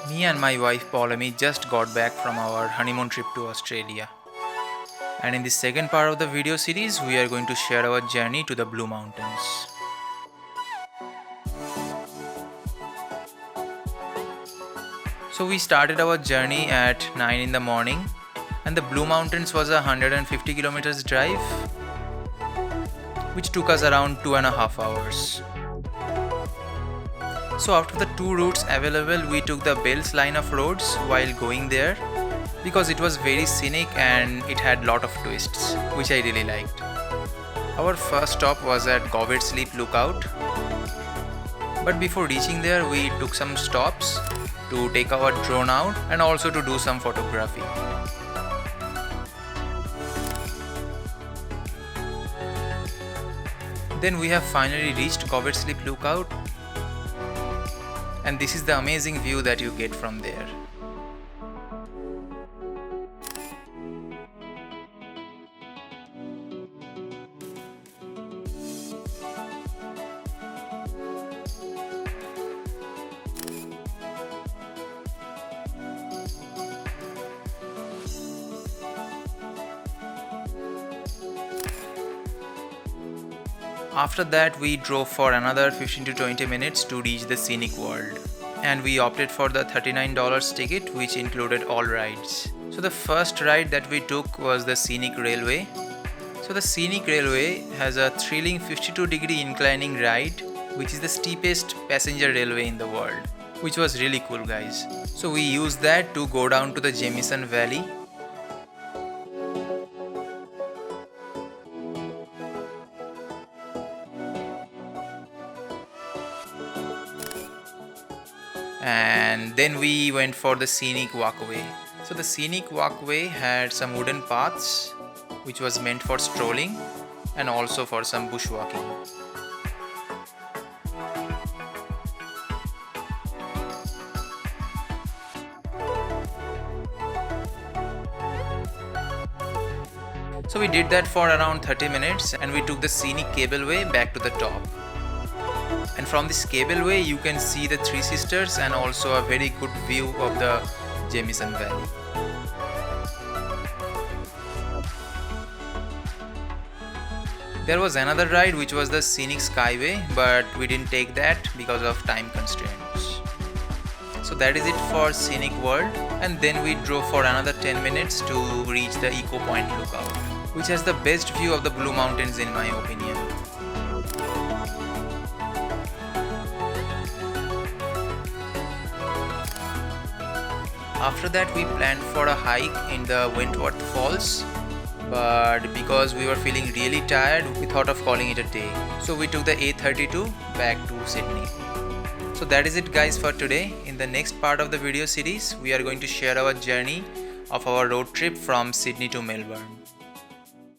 Me and my wife Paulamy just got back from our honeymoon trip to Australia. And in the second part of the video series, we are going to share our journey to the Blue Mountains. So we started our journey at 9 in the morning, and the Blue Mountains was a 150 kilometers drive, which took us around 2.5 hours. So after the two routes available, we took the Bells line of roads while going there because it was very scenic and it had lot of twists, which I really liked. Our first stop was at Govet's Leap Lookout, but before reaching there we took some stops to take our drone out and also to do some photography. Then we have finally reached Govet's Leap Lookout, and this is the amazing view that you get from there. After that, we drove for another 15 to 20 minutes to reach the scenic world, and we opted for the $39 ticket, which included all rides. So the first ride that we took was the Scenic Railway. So the Scenic Railway has a thrilling 52-degree inclining ride, which is the steepest passenger railway in the world, which was really cool, guys. So we used that to go down to the Jamieson Valley. And then we went for the Scenic Walkway. So the Scenic Walkway had some wooden paths which was meant for strolling and also for some bushwalking. So we did that for around 30 minutes and we took the scenic cableway back to the top. And from this cableway you can see the Three Sisters and also a very good view of the Jamieson Valley. There was another ride which was the Scenic Skyway, but we didn't take that because of time constraints. So that is it for Scenic World, and then we drove for another 10 minutes to reach the Eco Point Lookout, which has the best view of the Blue Mountains in my opinion. After that we planned for a hike in the Wentworth Falls, but because we were feeling really tired, we thought of calling it a day. So we took the A32 back to Sydney. So that is it, guys, for today. In the next part of the video series, we are going to share our journey of our road trip from Sydney to Melbourne.